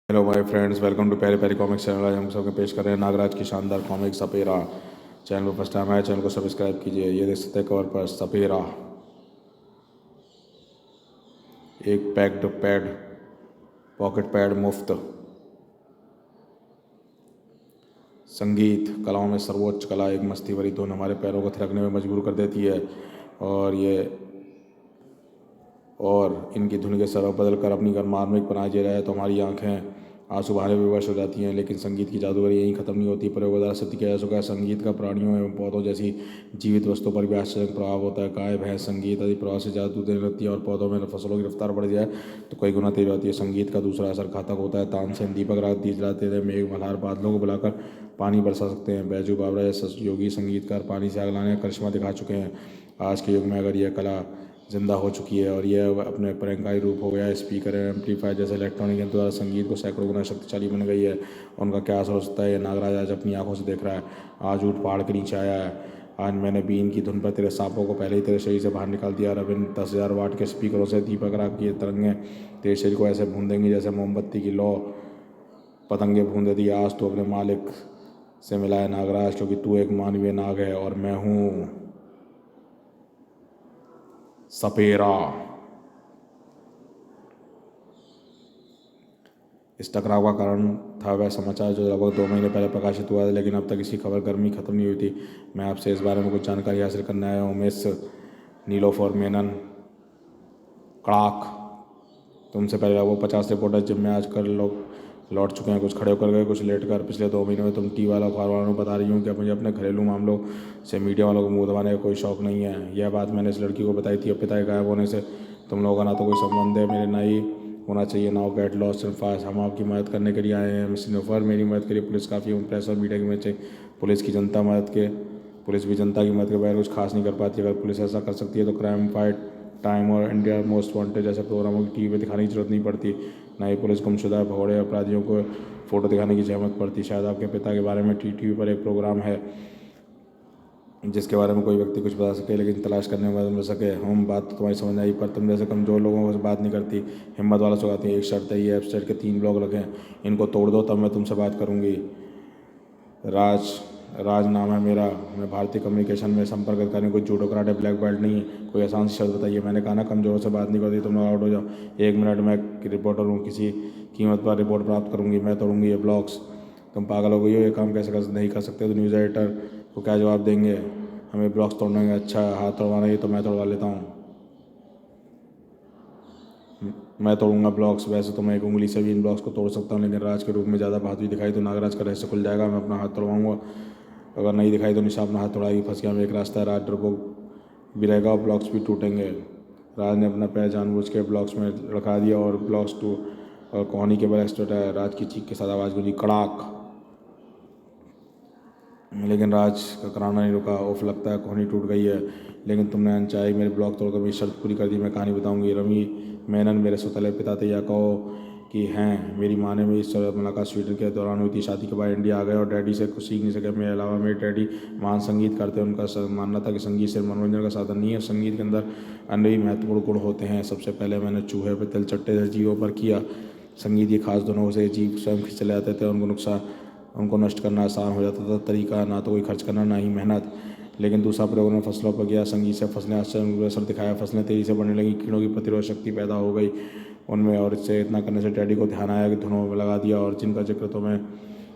Hello my friends, welcome to प्यारे प्यारे comics channel. आज हम सबके पेश कर रहे हैं नागराज की शानदार कॉमिक सपेरा। चैनल पर फर्स्ट टाइम आया, चैनल को सब्सक्राइब कीजिए। ये देख सकते हैं कवर पर सपेरा, एक पैक्ड पैड, पॉकेट पैड मुफ्त। संगीत कलाओं में सर्वोच्च कला, एक मस्ती भरी धुन हमारे पैरों को थिरकने में मजबूर कर देती है और इनकी धुन के सरव बदल कर अपनी अगर मार्मिक बना दे रहा है तो हमारी आंखें आंसू बहाने विवश हो जाती हैं। लेकिन संगीत की जादूगरी यहीं खत्म नहीं होती। प्रयोग द्वारा सिद्ध किया जा चुका है संगीत का प्राणियों एवं पौधों जैसी जीवित वस्तुओं पर भी आश्चर्यजनक प्रभाव होता है। गाय भैंस संगीत आदि प्रभाव से ज़्यादा दूध देने लगती है और पौधों में फसलों की रफ्तार बढ़ जाए तो कई गुना तेज होती है। संगीत का दूसरा असर घातक होता है। तानसेन दीपक रात दिए जलाते थे, मेघ मल्हार बादलों को बुलाकर पानी बरसा सकते हैं। बैजू बावरा जैसे योगी संगीतकार पानी से आग लाने का करिश्मा दिखा चुके हैं। आज के युग में अगर यह कला जिंदा हो चुकी है और यह अपने परंपराई रूप हो गया है। स्पीकर एवं एम्पलीफायर जैसे इलेक्ट्रॉनिक यंत्र द्वारा संगीत को सैकड़ों गुना शक्तिशाली बन गई है। उनका क्या असर हो सकता है ये नागराज आज अपनी आंखों से देख रहा है। आज ऊँट पहाड़ के नीचे आया है। आज मैंने बीन की धुन पर तेरे सांपों को पहले ही तेरे शरीर से बाहर निकाल दिया। और इन 10,000 वाट के स्पीकरों से दीपक राग की तरंगें तेरे शरीर को ऐसे भून जैसे मोमबत्ती की लौ पतंगे भून देती है। आज तू अपने मालिक से मिला है नागराज, क्योंकि तू एक मानवीय नाग है और मैं हूँ सपेरा। इस टकराव का कारण था वह समाचार जो लगभग 2 महीने पहले प्रकाशित हुआ था, लेकिन अब तक इसकी खबर गर्मी खत्म नहीं हुई थी। मैं आपसे इस बारे में कुछ जानकारी हासिल करने आया हूँ। मिस नीलोफर मेनन कड़ाक, तुमसे पहले लगभग 50 रिपोर्टर जिम में आज कर लोग लौट चुके हैं। कुछ खड़े होकर गए, कुछ लेट कर। पिछले 2 महीनों में तुम टी वाला अखबार वालों को बता रही हूँ कि मुझे अपने घरेलू मामलों से मीडिया वालों को मुँह दबाने का कोई शौक नहीं है। यह बात मैंने इस लड़की को बताई थी। अब पिता के गायब होने से तुम लोगों का ना तो कोई संबंध है, मेरे ना ही होना चाहिए। Now get lost and fast. हम आपकी मदद करने के लिए आए हैं मिस नीलोफर, मेरी मदद के लिए पुलिस काफ़ी प्रेस और मीडिया की मदद चाहिए। पुलिस भी जनता की मदद के बगैर कुछ खास नहीं कर पाती। अगर पुलिस ऐसा कर सकती है तो क्राइम फाइट टाइम और इंडिया मोस्ट वांटेड जैसे प्रोग्रामों की टीवी पे दिखाने की जरूरत नहीं पड़ती। ना ही पुलिस गुमशुदा भगोड़े अपराधियों को फ़ोटो दिखाने की जहमत पड़ती। शायद आपके पिता के बारे में टीवी पर एक प्रोग्राम है जिसके बारे में कोई व्यक्ति कुछ बता सके, लेकिन तलाश करने में मदद मिल सके। हम बात तो तुम्हारी समझ आई, पर तुम जैसे कमज़ोर लोगों से बात नहीं करती, हिम्मत वाला से आती है। एक शर्त है, ये वेबसाइट के 3 ब्लॉग रखें, इनको तोड़ दो तब मैं तुमसे बात करूँगी। राज नाम है मेरा। मैं भारतीय कम्युनिकेशन में संपर्क अधिकारी, कोई जूडो कराटे ब्लैक बेल्ट नहीं। कोई आसान सी शर्त बताइए। मैंने कहा ना कमज़ोरों से बात नहीं करती। तुम लोग आउट हो जाओ। 1 मिनट में रिपोर्टर हूँ, किसी कीमत पर रिपोर्ट प्राप्त करूँगी। मैं तोड़ूँगी ये ब्लॉग्स। तुम पागल हो गई हो? ये काम कैसे नहीं कर सकते? तो न्यूज़ एडिटर को क्या जवाब देंगे? हमें ब्लॉग्स तोड़ने का अच्छा हाथ तोड़वाना है तो मैं तोड़वा लेता हूँ। मैं तोड़ूंगा ब्लॉक्स। वैसे तो मैं एक उंगली से भी इन ब्लॉक्स को तोड़ सकता हूँ, लेकिन राज के रूप में ज़्यादा बहादुरी दिखाई तो नागराज का रहस्य खुल जाएगा। मैं अपना हाथ तोड़वाऊंगा। अगर नहीं दिखाई तो निशा अपना हाथ तोड़ाएगी। फंस गया मैं। एक रास्ता है, राज डरपोक भी रहेगा और ब्लॉक्स भी टूटेंगे। राज ने अपना पैर जानबूझ के ब्लॉक्स में रखा दिया और ब्लॉक्स और कोहनी के बल एक्सटेट है। राज की चीख के साथ आवाज़ गूंजी, कड़ाक। लेकिन राज का कराना नहीं रुका। उफ, लगता है कोहनी टूट गई है। लेकिन तुमने अनचाही मेरे ब्लॉक तोड़कर मेरी शर्त पूरी कर दी। मैं कहानी बताऊंगी। रवि मेनन मेरे सौतेले पिता थे, या कहो कि हैं। मेरी माँ ने मेरी मुलाकात स्वीडन के दौरान हुई थी। शादी के बाद इंडिया आ गए और डैडी से कुछ सीख नहीं सके। मेरे अलावा मेरे डैडी महान संगीतकार थे। उनका मानना था कि संगीत सिर्फ मनोरंजन का साधन नहीं है, संगीत के अंदर अन्य भी महत्वपूर्ण गुण होते हैं। सबसे पहले मैंने चूहे पर तिलचट्टे जैसे जीवों पर किया। संगीत की खास धुनों से जीव स्वयं खिंच चले जाते थे। उनको नष्ट करना आसान हो जाता था। तरीका ना तो कोई खर्च करना, ना ही मेहनत। लेकिन दूसरा प्रयोग में फसलों पर किया। संगीत से फसलें आश्चर्य असर दिखाया। फसलें तेजी से बढ़ने लगी, कीड़ों की प्रतिरोध शक्ति पैदा हो गई उनमें। और इससे इतना करने से डैडी को ध्यान आया कि धुनों में लगा दिया, और जिनका जिक्र तुम्हें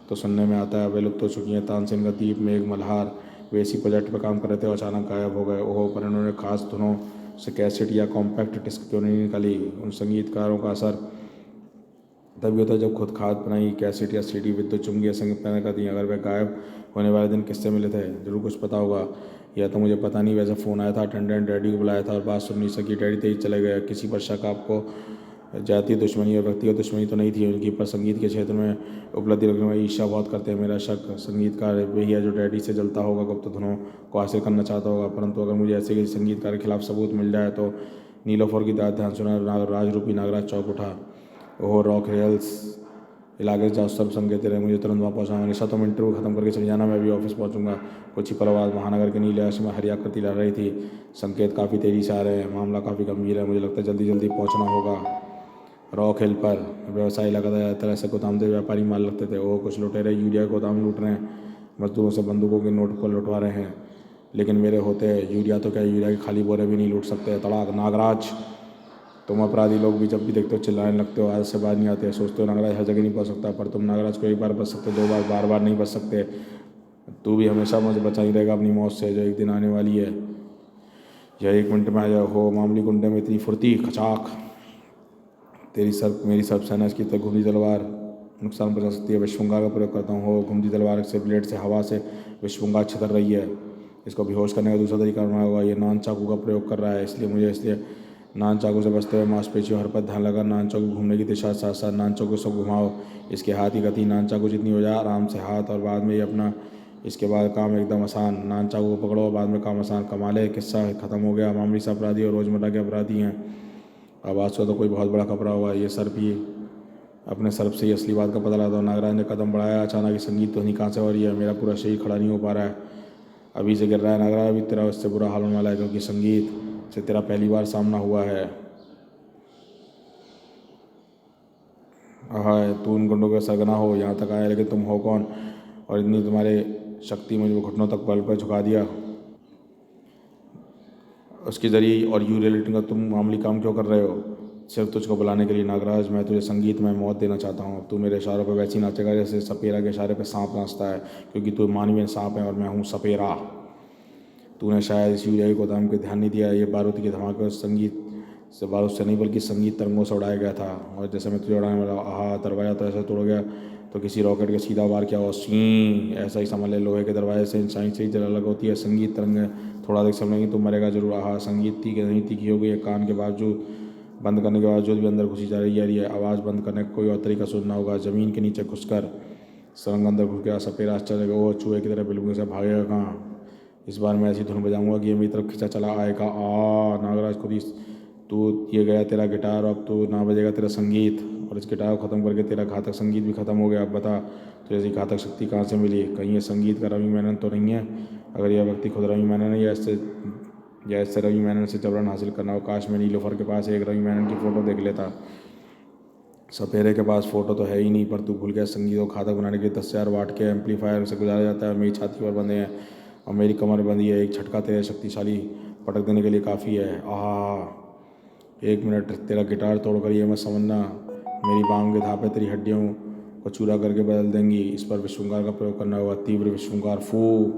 तो सुनने में आता है वे लुप्त हो चुकी हैं। तानसेन का दीप, मेघ मल्हार, वे इसी प्रोजेक्ट पर काम कर रहे थे और अचानक गायब हो गए। ओहो, पर इन्होंने खास धुनों से कैसेट या कॉम्पैक्ट डिस्क क्यों नहीं निकाली? उन संगीतकारों का असर तभी होता है जब खुद खाद बनाई कैसेट या सीडी विद्युत चुम्बकीय संगीत पैदा कर दी। अगर वह गायब होने वाले दिन किससे मिले थे? जरूर कुछ पता होगा, या तो मुझे पता नहीं। वैसे फ़ोन आया था, अटेंडेंट डैडी को बुलाया था और बात सुन नहीं सकी। डैडी तेज चले गए। किसी पर शक आपको? जातीय दुश्मनी और व्यक्तिगत दुश्मनी तो नहीं थी उनकी, पर संगीत के क्षेत्र में उपलब्धि रखने में ईर्ष्या बहुत करते हैं। मेरा शक संगीतकार वही है जो डैडी से जलता होगा, गुप्त धुनों को हासिल करना चाहता होगा। परंतु अगर मुझे ऐसे किसी संगीतकार के खिलाफ सबूत मिल जाए तो नीलोफर की बात ध्यान सुना। राज रूपी नागराज चौक उठा। ओह, रॉक हिल्स इलाके जाओ, सब संकेत रहे। मुझे तुरंत वहाँ पहुँचाना। निशा तुम इंटरव्यू खत्म करके चले जाना, मैं भी ऑफिस पहुँचूंगा। कुछ ही पल बाद महानगर के नीले आकाश में हरी आकृति लहरा रही थी। संकेत काफ़ी तेज़ी से आ रहे हैं। मामला काफ़ी गंभीर है। मुझे लगता है जल्दी जल्दी पहुँचना होगा। रॉक हिल पर व्यवसाय लगातार तरह से गोदाम से व्यापारी माल लगते थे। वो कुछ लुटेरे यूरिया के गोदाम लूट रहे हैं, मजदूरों से बंदूकों के नोट पर लुटवा रहे हैं, लेकिन मेरे होते यूरिया तो क्या, यूरिया के खाली बोरे भी नहीं लूट सकते। तड़ाक नागराज, तुम अपराधी लोग भी जब भी देखते हो चिल्लाने लगते हो, आज से बाहर नहीं आते। सोचते हो नागराज हर जगह नहीं पहुँच सकता, पर तुम नागराज को एक बार बच सकते, दो बार, बार बार नहीं बच सकते। तू भी हमेशा मुझे बचा ही रहेगा अपनी मौत से, जो एक दिन आने वाली है। यह 1 मिनट में आ जाओ। हो मामूली गुंडे में इतनी फुर्ती, खचाक। तेरी सर्प मेरी सर्प सेना इसकी तो घुंडी तलवार नुकसान पहुंचा सकती है। विश्वंगार का प्रयोग करता हूँ। हो घुंडी तलवार से ब्लेड से हवा से विश्वंगार छितर रही है। इसको बेहोश करने का दूसरा तरीका बनाया होगा। ये नान चाकू का प्रयोग कर रहा है, इसलिए नान चाकू से बचते हुए मांसपेशियों हर पर ध्यान लगा। नान चाकू घूमने की दिशा साथ साथ नान चाकू से घुमाओ। इसके हाथ की गति नान चाकू जितनी हो जाए आराम से हाथ, और बाद में ये अपना इसके बाद काम एकदम आसान। नान चाकू को पकड़ो, बाद में काम आसान। कमाल है, किस्सा खत्म हो गया। मामूली से अपराधी और रोज़मर्रा के अपराधी हैं। आवाज़ से तो कोई बहुत बड़ा खतरा हुआ। ये सर्प ही अपने सर्प से ही असली बात का पता लगा दो। नागराज ने कदम बढ़ाया। अचानक ही संगीत ध्वनि कहाँ से हो रही है? मेरा पूरा शरीर खड़ा नहीं हो पा रहा है, अभी से गिर रहा है। नागराज अभी तेरा उससे बुरा हाल होने वाला है, क्योंकि संगीत से तेरा पहली बार सामना हुआ है। हाय, तू उन गुंडों का सरगना हो, यहाँ तक आया, लेकिन तुम हो कौन? और इतनी तुम्हारे शक्ति मुझे घुटनों तक बल पर झुका दिया उसके जरिए, और यू रिलेटिंग का तुम मामूली काम क्यों कर रहे हो? सिर्फ तुझको बुलाने के लिए। नागराज, मैं तुझे संगीत में मौत देना चाहता हूँ। अब तू मेरे इशारों पर वैसी नाचेगा जैसे सपेरा के इशारे पर सांप नाचता है, क्योंकि तू मानवीय सांप है और मैं हूँ सपेरा। तूने शायद इस यूरिया के गोदाम को ध्यान नहीं दिया। ये बारूद के धमाके और संगीत से, बारूद से नहीं बल्कि संगीत तरंगों से उड़ाया गया था। और जैसे मैं तुझे उड़ाने वाला, आहा, दरवाज़ा तो ऐसा तोड़ गया तो किसी रॉकेट के सीधा वार किया हो। सी ऐसा ही समझ ले, लोहे के दरवाजे से इंसान से ही जल अलग होती है। संगीत तरंगें थोड़ा देख समझेंगी तो मरेगा जरूर। आहा, संगीत थी कि नहीं तीखी हो गई है। कान के बावजूद बंद करने के बावजूद भी अंदर घुसी जा रही है। ये आवाज़ बंद करने का कोई और तरीका सोचना होगा। ज़मीन के नीचे घुसकर सुरंग अंदर घुस गया। सपेरा आश्चर्य, वो चूहे की तरह बिल्कुल से भागेगा कहाँ? इस बार मैं ऐसी धुन बजाऊंगा कि ये मेरी तरफ खिंचा चला आएगा। नागराज खुद ही, तू ये गया तेरा गिटार, अब तो ना बजेगा तेरा संगीत, और इस गिटार को ख़त्म करके तेरा घातक संगीत भी ख़त्म हो गया। अब बता, तो ऐसी घातक शक्ति कहाँ से मिली? कहीं ये संगीत का रवि मेनन तो नहीं है? अगर यह व्यक्ति खुद रवि मेनन है, या इससे रवि मेनन से जबरन हासिल करना हो। काश मैं नीलोफर के पास एक रवि मेनन की फ़ोटो देख लेता। सपेरे के पास फ़ोटो तो है ही नहीं, पर तू भूल गया संगीत को घातक बनाने के लिए 10,000 वाट के एम्पलीफायर से गुजारा जाता है। मेरी छाती पर बंधे हैं और मेरी कमर बंधी है। एक झटका तेरे शक्तिशाली पटक देने के लिए काफ़ी है। आह, 1 मिनट, तेरा गिटार तोड़कर ये मत समझना मेरी बांग के धापे तेरी हड्डियों को चूरा करके बदल देंगी। इस पर विश्वंगार का प्रयोग करना होगा। तीव्र विश्वंगार, फू।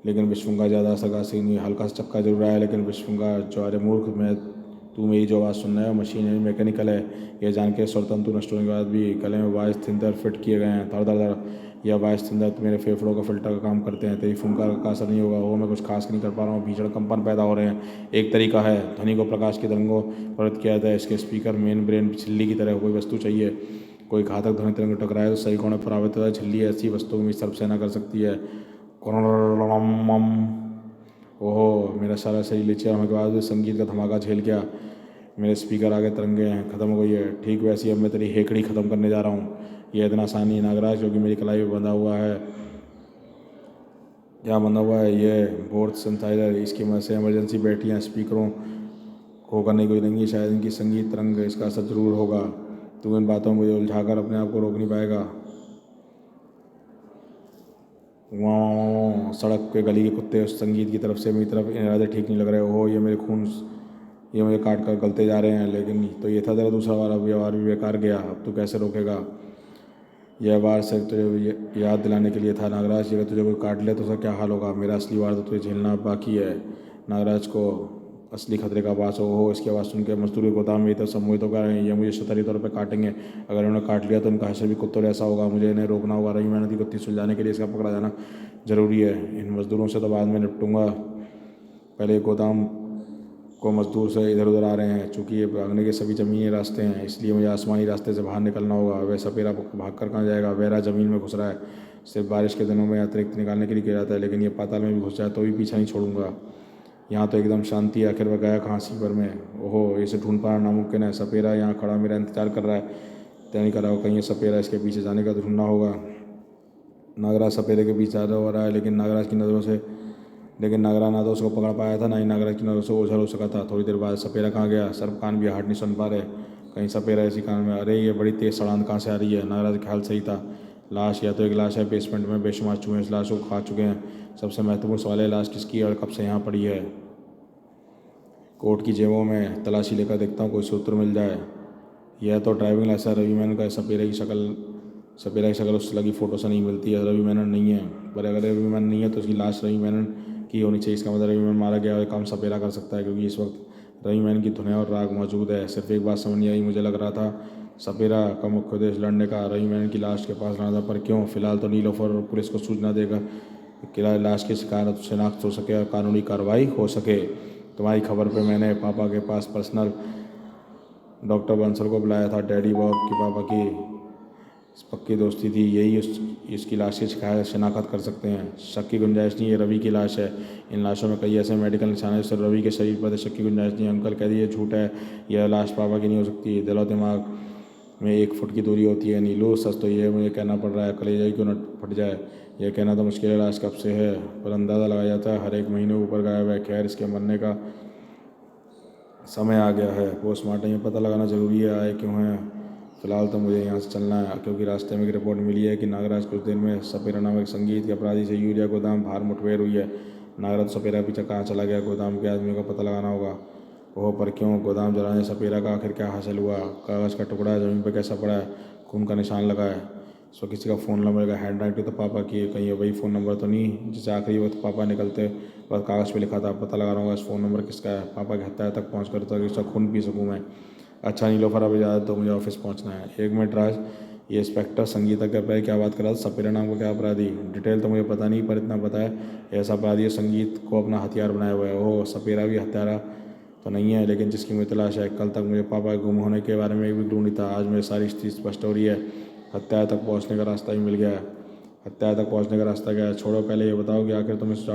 लेकिन विश्वंगार ज़्यादा असरकार से नहीं, हल्का सा चक्का जरूर आया, लेकिन विश्वंगार जो, अरे मूर्ख, मैं तू मेरी जो आवाज़ सुन रहा है मशीन है, मैकेनिकल है। यह जान के स्वतंत्र नष्ट होने के बाद भी गले में वाइस थिंदर फिट किए गए हैं। धड़ धड़ धड़, यह वाइस थिंदर मेरे फेफड़ों का फिल्टर का काम करते हैं। तेरी फुंकार का असर नहीं होगा। वो मैं कुछ खास नहीं कर पा रहा हूँ, भीषण कंपन पैदा हो रहे हैं। एक तरीका है, ध्वनि को प्रकाश के तरंगों प्रवृत्त किया जाता है। इसके स्पीकर मेन ब्रेन झिल्ली की तरह कोई वस्तु चाहिए। कोई घातक ध्वनि तरंग टकराए तो सही कोण प्रभावित होता है। झिल्ली ऐसी वस्तुओं में सर्प सेना कर सकती है। ओहो, मेरा सारा शरीर लिचिया होने के बाद भी संगीत का धमाका झेल गया। मेरे स्पीकर आगे तरंगे हैं, ख़त्म हो गई है। ठीक वैसी अब मैं तेरी हेकड़ी ख़त्म करने जा रहा हूँ। यह इतना आसानी है नागराज, क्योंकि मेरी कलाई में बंधा हुआ है। यहाँ बंधा हुआ है ये बोर्ड सिंथेसाइजर। इसकी मदद से इमरजेंसी बैटरियाँ स्पीकरों को करने को देंगी। शायद इनकी संगीत तरंग इसका असर जरूर होगा। तू इन बातों में मुझे उलझाकर अपने आप को रोक नहीं पाएगा। वहाँ सड़क के गली के कुत्ते उस संगीत की तरफ से मेरी तरफ इरादे ठीक नहीं लग रहे। ओह, ये मुझे काट कर गलते जा रहे हैं। लेकिन तो ये था तेरा दूसरा वाला व्यवहार भी बेकार गया। अब तू कैसे रोकेगा? यह वार सिर्फ तुझे याद दिलाने के लिए था नागराज। अगर तुझे कोई काट ले तो उसका क्या हाल होगा? मेरा असली वार तो तुझे झेलना बाकी है। नागराज को असली खतरे का आभास हो। इसकी आवाज़ सुन के मजदूर के गोदाम में तो सम्मोहित होकर रहे हैं। ये मुझे शतरी तौर पर काटेंगे। अगर उन्हें काट लिया तो उनका हशर भी कुत्तों जैसा होगा। मुझे इन्हें रोकना होगा। रही मेहनत की कुत्ती सुलझाने के लिए इसका पकड़ा जाना जरूरी है। इन मजदूरों से तो बाद में निपटूंगा, पहले गोदाम को मजदूर से इधर उधर आ रहे हैं। चूँकि ये भागने के सभी ज़मीनी रास्ते हैं, इसलिए मुझे आसमानी रास्ते से बाहर निकलना होगा। वह सपेरा भाग कर कहाँ जाएगा? वहरा ज़मीन में घुस रहा है। सिर्फ बारिश के दिनों में अतिरिक्त निकालने के लिए किया जाता है, लेकिन ये पाताल में भी घुस जाए तो भी पीछा नहीं छोड़ूंगा। यहाँ तो एकदम शांति है। आखिर वह गया कहाँ? सी पर में। ओहो, इसे ढूंढ पाना नामुमकिन है। सपेरा यहाँ खड़ा मेरा इंतजार कर रहा है। तय नहीं कर रहा हो कहीं ये सपेरा इसके पीछे जाने का ढूंढना होगा। नागराज सपेरे के पीछे ज़्यादा हो रहा है, लेकिन नागरा ना तो उसको पकड़ पाया था, ना ही नागराज की नज़रों से ओझल हो सका था। थोड़ी देर बाद सपेरा कहाँ गया? सर्प कान भी हार्ड नहीं सुन पा रहे। कहीं सपेरा इसी कान में, अरे ये बड़ी तेज़ सड़ांध कहाँ से आ रही है। नागराज का ख्याल सही था। लाश या तो एक लाश है बेसमेंट में, बेशुमार चूहे इस लाश को खा चुके हैं। सबसे महत्वपूर्ण सवाल है लाश किसकी है और कब से यहाँ पड़ी है। कोट की जेबों में तलाशी लेकर देखता हूँ कोई सूत्र मिल जाए। यह तो ड्राइविंग लाइसेंस रवि मेनन का। सपेरा की शक्ल उस लगी फ़ोटो से नहीं मिलती है। रवि मेनन नहीं है, पर अगर रवि मेनन नहीं है तो उसकी लाश रवि मेनन की होनी चाहिए। इसका मतलब रवि मेनन मारा गया और काम सपेरा कर सकता है, क्योंकि इस वक्त रवि मेनन की धुनें और राग मौजूद है। सिर्फ एक बात समझ नहीं आई, मुझे लग रहा था सपेरा का मुख्य उद्देश्य लड़ने का रवि मेनन की लाश के पास रहना था, पर क्यों? फिलहाल तो नीलोफर और पुलिस को सूचना देगा कि लाश की शिनाख्त हो सके और कानूनी कार्रवाई हो सके। तुम्हारी खबर पे मैंने पापा के पास पर्सनल डॉक्टर बंसल को बुलाया था। डैडी बॉब की पापा की पक्की दोस्ती थी, यही इसकी लाश की शिनाख्त कर सकते हैं। शक की गुंजाइश नहीं, ये रवि की लाश है। इन लाशों में कई ऐसे मेडिकल निशान हैं जिससे रवि के शरीर पर शक की गुंजाइश नहीं। अंकल कह दिए झूठ है, यह लाश पापा की नहीं हो सकती। दिल और दिमाग में 1 फुट की दूरी होती है नीलू। सच तो ये मुझे कहना पड़ रहा है, कलेजा ही क्यों न फट जाए। यह कहना तो मुश्किल है लाश कब से है, पर अंदाज़ा लगाया जाता है हर 1 महीने ऊपर गायब है। खैर, इसके मरने का समय आ गया है। पोस्टमार्टम में पता लगाना ज़रूरी है आए क्यों हैं। फिलहाल तो मुझे यहाँ से चलना है, क्योंकि रास्ते में एक रिपोर्ट मिली है कि नागराज कुछ देर में सपेरा नामक संगीत के अपराधी से यूरिया गोदाम बाहर मुठभेड़ हुई है। नागराज सपेरा पीछे कहाँ चला गया, गोदाम के आदमी को पता लगाना होगा। ओह, पर क्यों? गोदाम जलाने सपेरा का आखिर क्या हासिल हुआ? कागज़ का टुकड़ा ज़मीन पर कैसा पड़ा है? खून का निशान लगा है। इसको किसी का फ़ोन नंबर का हैंड राइटिंग तो पापा की है, कहीं ये वही फ़ोन नंबर तो नहीं जिसे आखिरी वक्त पापा निकलते वक्त कागज़ पे लिखा था। पता लगा रहा हूँ इस फ़ोन नंबर किसका है। पापा के हत्या तक पहुँच कर तो इसका खून पी सकूँ मैं। अच्छा नीलोफर, अब इजाज़त तो मुझे ऑफिस पहुँचना है। 1 मिनट राज, ये इंस्पेक्टर संगीता के पे क्या बात कर रहा था? सपेरा नाम का क्या अपराधी? डिटेल तो मुझे पता नहीं, पर इतना पता है ऐसा अपराधी है संगीत को अपना हथियार बनाया हुआ है। ओह, सपेरा भी हत्यारा तो नहीं है, लेकिन जिसकी मुझे तलाश है। कल तक मुझे पापा के गुम होने के बारे में एक भी क्लू नहीं था। आज मेरी सारी स्थिति स्पष्ट हो रही है। हत्या तक पहुँचने का रास्ता ही मिल गया है। हत्या तक पहुँचने का रास्ता क्या है? छोड़ो, पहले ये बताओ कि आखिर तुम इस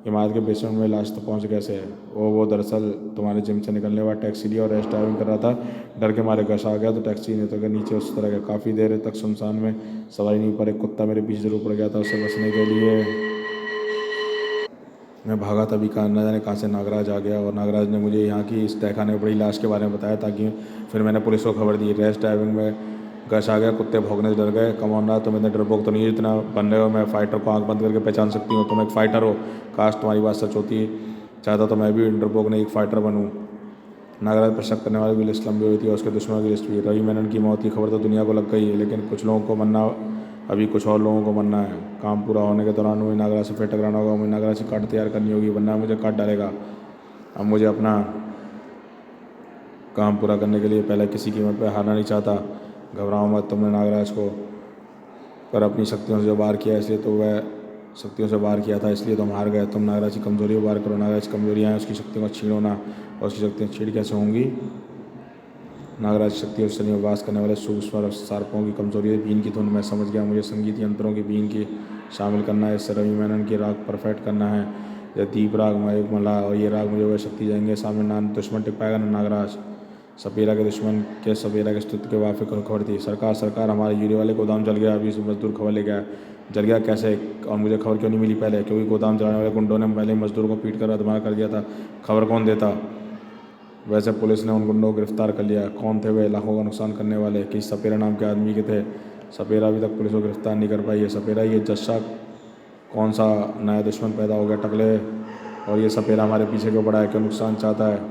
इमारत के बेसमेंट में लाश तक पहुँच कैसे है? वो दरअसल तुम्हारे जिम से निकलने के बाद टैक्सी लिया और रेस्ट ड्राइविंग कर रहा था। डर के मारे घस आ गया तो टैक्सी ने तो कर नीचे उस तरह का। काफ़ी देर तक सुनसान में सवारी नहीं, पर एक कुत्ता मेरे पीछे जरूर पड़ गया था। उससे बचने के लिए मैं भागा, तभी कहा न जाने कहाँ से नागराज आ गया और नागराज ने मुझे यहाँ की इस तहखाने में पड़ी लाश के बारे में बताया, ताकि फिर मैंने पुलिस को खबर दी। रेस्ट ड्राइविंग में घस आ गया, कुत्ते भौंकने से डर गए। कम रहा, तुम इतने डरपोक तो नहीं जितना बन रहे हो। मैं फ़ाइटर को आँख बंद करके पहचान सकती हूँ। तुम एक फ़ाइटर हो। काश तुम्हारी बात सच होती। चाहता तो मैं भी डरपोक नहीं, एक फ़ाइटर बनूँ। नागराज पर शक करने वाले की लिस्ट लंबी हुई थी और उसके दुश्मनों की लिस्ट भी। रवि मेनन की मौत की खबर तो दुनिया को लग गई है, लेकिन कुछ लोगों को मरना अभी कुछ और लोगों को मरना है। काम पूरा होने के दौरान मुझे नागराज से फिर टकराना होगा। मुझे नागराज की कार्ड तैयार करनी होगी, वरना मुझे काट डालेगा। अब मुझे अपना काम पूरा करने के लिए पहले किसी कीमत पर हारना नहीं चाहता। घबराओ मत, तुमने नागराज को पर अपनी शक्तियों से जो वार किया, इसलिए तो वह शक्तियों से वार किया था, इसलिए तुम हार गए। तुम नागराज की कमजोरी को वार करो। नागराज की कमजोरियाँ हैं, उसकी शक्तियों को छीनो ना। और उसकी शक्तियाँ छीड़ कैसे होंगी? नागराज शक्ति और शरीर में वास करने वाले सूक्ष्म सर्पों की कमजोरी है बीन की धुन। मैं समझ गया, मुझे संगीत यंत्रों की बीन की शामिल करना है। इससे रवि मेनन की राग परफेक्ट करना है। यह दीप राग मला और ये राग मुझे वह शक्ति जाएंगे। सामने ना दुश्मन टिक पाएगा ना नागराज। सपेरा के दुश्मन के सपेरा के अस्तित्व के वाफे को खबर थी। सरकार हमारे यूरिया वाले गोदाम जल गया। अभी से मजदूर खबर ले गया। जल गया कैसे और मुझे खबर क्यों नहीं मिली पहले? क्योंकि गोदाम जलाने वाले गुंडों ने पहले मजदूर को पीट कर अधमरा कर दिया था। खबर कौन देता? वैसे पुलिस ने उन गुंडों को गिरफ्तार कर लिया। कौन थे वे? लाखों का नुकसान करने वाले। किसी सपेरा नाम के आदमी के थे। सपेरा अभी तक पुलिस को गिरफ्तार नहीं कर पाई है। सपेरा, ये जस्सा कौन सा नया दुश्मन पैदा हो गया टकले? और ये सपेरा हमारे पीछे क्यों पड़ा है? क्यों नुकसान चाहता है?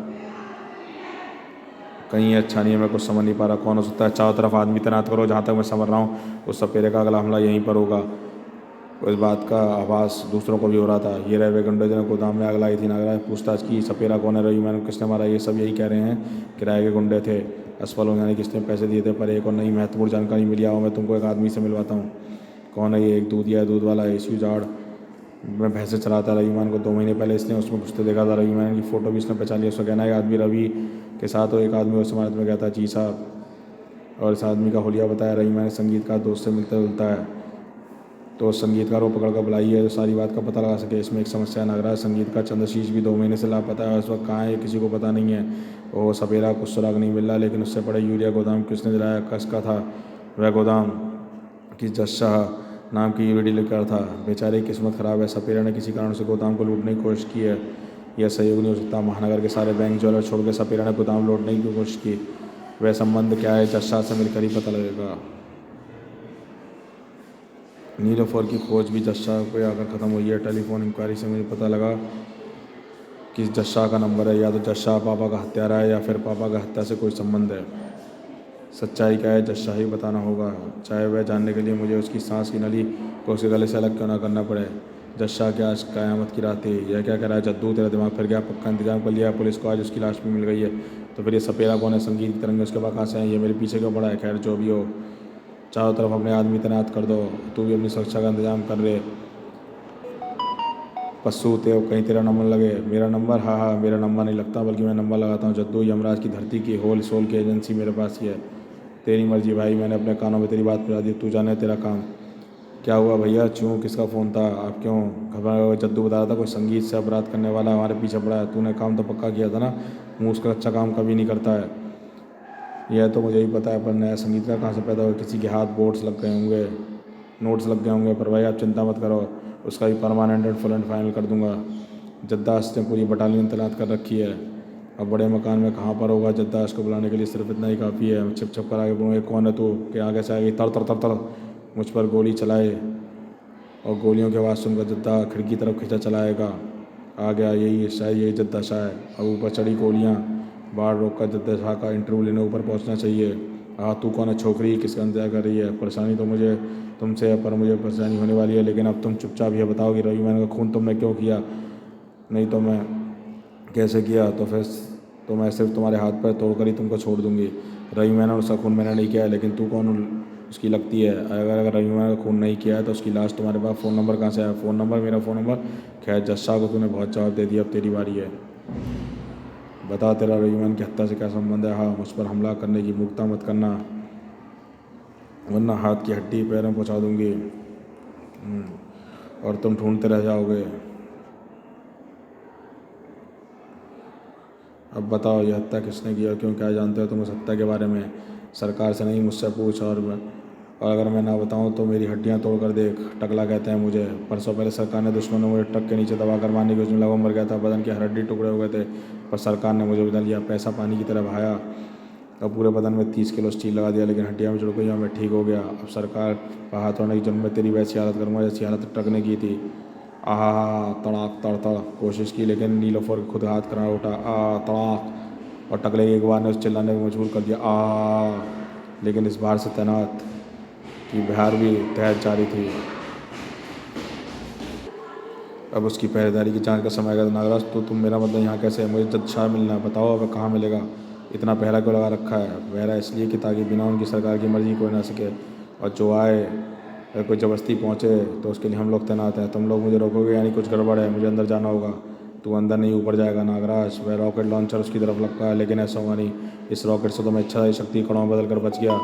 कहीं ये अच्छा नहीं है, मैं कुछ समझ नहीं पा रहा। कौन हो सकता है? चारों तरफ आदमी तैनात करो। जहाँ तक मैं समझ रहा हूँ उस सपेरे का अगला हमला यहीं पर होगा। इस बात का आभास दूसरों को भी हो रहा था। ये रहे वे गुंडे जिन्हें गोदाम में आग लाई थी। नागराज पूछताछ की, सपेरा कौन है, रवि मेनन किसने मारा? ये सब यही कह रहे हैं किराए के गुंडे थे। असफल हो जाने किसने पैसे दिए थे, पर एक और नई महत्वपूर्ण जानकारी मिली। आओ मैं तुमको एक आदमी से मिलवाता हूँ। कौन है ये? एक दूध वाला इशू जाड़ में भैंसे चलाता रवि मेनन को 2 महीने पहले इसने उसमें घुसते देखा था। रवि मेनन की फ़ोटो भी इसने पहचान लिया। उसका कहना है एक आदमी रवि के साथ और एक आदमी उस इमारत में गया था। जी साहब। और इस आदमी का हुलिया बताया। रवि मेनन संगीत का दोस्त से मिलता जुलता है, तो उस संगीतकार को पकड़ कर बुलाई है जो सारी बात का पता लगा सके। इसमें एक समस्या है। नागराज संगीत का चंद्रशीष भी 2 महीने से लापता है और इस वक्त कहाँ है किसी को पता नहीं है। वो सपेरा कुछ सुराग नहीं मिल रहा, लेकिन उससे बड़े यूरिया गोदाम किसने जलाया, किसका था वह गोदाम? किस जस्सा नाम की यूरिया डीलर था। बेचारे की किस्मत ख़राब है। सपेरा ने किसी कारण से गोदाम को लूटने की कोशिश की है। यह सहयोग नहीं हो सकता। महानगर के सारे बैंक ज्वेलर छोड़ के सपेरा ने गोदाम लूटने की कोशिश की। वह संबंध क्या है, जज शाह से मिलकर ही पता लगेगा। नीलोफर की खोज भी जज शाह पे आकर ख़त्म हुई है। टेलीफोन इंक्वायरी से मुझे पता लगा कि जज शाह का नंबर है। या तो जज शाह पापा का हत्यारा है या फिर पापा का हत्या से कोई संबंध है। सच्चाई क्या है, जज शाह ही बताना होगा, चाहे वह जानने के लिए मुझे उसकी सांस की नली को उसके गले से अलग क्यों ना करना पड़े। जज शाह क्या आज क़यामत की रात थी? यह क्या कह रहा है जद्दू, तेरा दिमाग फिर गया? पक्का इंतजाम कर लिया है पुलिस को, आज उसकी लाश भी मिल गई है। तो फिर ये सपेरा कौन है? संगीत की तरंगे उसके पास कहाँ से हैं? ये मेरे पीछे क्यों पड़ा है? खैर जो भी हो, चारों तरफ अपने आदमी तैनात कर दो। तू भी अपनी सुरक्षा का इंतजाम कर रहे। पस्सू ते कहीं तेरा नंबर लगे। मेरा नंबर? हाँ हाँ, मेरा नंबर नहीं लगता, बल्कि मैं नंबर लगाता हूँ जद्दू। यमराज की धरती की होल सोल की एजेंसी मेरे पास ही है। तेरी मर्जी भाई, मैंने अपने कानों में तेरी बात पहुँचा दी, तू जाने तेरा काम। क्या हुआ भैया? क्यों, किसका फ़ोन था? आप क्यों घबरा गए? जद्दू बता रहा था कोई संगीत से अपराध करने वाला हमारे पीछे पड़ा है। तूने काम तो पक्का किया था ना? मुँह उसका अच्छा काम कभी नहीं करता है। यह तो मुझे ही पता है, पर नया संगीत का कहाँ से पैदा हुआ? किसी के हाथ बोर्ड्स लग गए होंगे, नोट्स लग गए होंगे। पर भाई आप चिंता मत करो, उसका भी permanent and full and final कर दूंगा। जद्दाश ने पूरी बटालियन तैनात कर रखी है। अब बड़े मकान में कहाँ पर होगा? जद्दाश को बुलाने के लिए सिर्फ इतना ही काफ़ी है। मैं छिप कर आगे बोलूँगा, कौन है तू? कि आगे से आगे तड़ तड़ तड़ तड़ मुझ पर गोली चलाए, और गोलियों की आवाज़ सुनकर जद्दा खिड़की की तरफ खींचा चलाएगा। आ गया, यही शायद यही जद्दा शाह है। अब ऊपर चढ़ी गोलियाँ, बाढ़ रोक कर जद्दा शाह का इंटरव्यू लेने ऊपर पहुँचना चाहिए। हाँ, तू कौन है छोकरी? किसका इंतजार कर रही है? परेशानी तो मुझे तुमसे है, पर मुझे परेशानी होने वाली है। लेकिन अब तुम चुपचाप ये बताओ कि रवि मैनन का खून तुमने क्यों किया? नहीं तो मैं कैसे किया? तो फिर तो मैं सिर्फ तुम्हारे हाथ पैर तोड़कर ही तुमको छोड़ दूंगी। रवि मैनन उसका खून मैंने नहीं किया है, लेकिन तू कौन उसकी लगती है? अगर रवि मैनन का खून नहीं किया है तो उसकी लाश तुम्हारे पास फ़ोन नंबर कहाँ से आया? Phone number? मेरा फ़ोन नंबर? खैर, जज शाह को तूने बहुत जवाब दे दिया, अब तेरी बारी है। बता, तेरा रवि मैनन की हत्या से क्या संबंध है? हाँ, मुझ पर हमला करने की मुक्ता मत करना, वरना हाथ की हड्डी पैर में पहुँचा दूंगी और तुम ढूंढते रह जाओगे। अब बताओ, यह हत्या किसने की और क्यों? क्या जानते हो तुम उस हत्या के बारे में? सरकार से नहीं, मुझसे पूछ। और अगर मैं ना बताऊं तो मेरी हड्डियां तोड़ कर देख। टकला कहते हैं मुझे। परसों पहले सरकार ने दुश्मनों मुझे ट्रक के नीचे दबा कर मारने की योजना लगा, मर गया था। बदन की हर हड्डी टुकड़े हो गए थे, पर सरकार ने मुझे बदल लिया। पैसा पानी की तरह बहाया, अब पूरे बदन में 30 किलो स्टील लगा दिया, लेकिन हड्डियाँ में जुड़ गई और मैं ठीक हो गया। अब सरकार पर हाथ होने की जन्म में तेरी वैसी हालत करूँगा जैसी हालत ट्रक ने की थी। आहा, तड़ाक तड़तड़ कोशिश की, लेकिन नीलोफर खुद हाथ करना उठा। तड़ाक, और टकले एक बार ने उस चिल्लाने को मजबूर कर दिया। लेकिन इस बार से तैनात की बिहार भी तहत जारी थी। अब उसकी पहरेदारी की जांच का समय आएगा। नागराज, तो तुम मेरा मतलब यहाँ कैसे है? मुझे जज शाह मिलना है, बताओ अब कहाँ मिलेगा? इतना पहरा क्यों लगा रखा है? पहरा इसलिए कि ताकि बिना उनकी सरकार की मर्जी कोई ना सके, और जो आए अगर कोई ज़बरदस्ती पहुँचे तो उसके लिए हम लोग तैनात हैं। तुम लोग मुझे रोकोगे, यानी कुछ गड़बड़ है, मुझे अंदर जाना होगा। तू अंदर नहीं, ऊपर जाएगा नागराज। वह रॉकेट लॉन्चर उसकी तरफ लपका है, लेकिन ऐसा हुआ नहीं। इस रॉकेट से तो मैं इच्छा शक्ति कड़ों में बदल कर बच गया,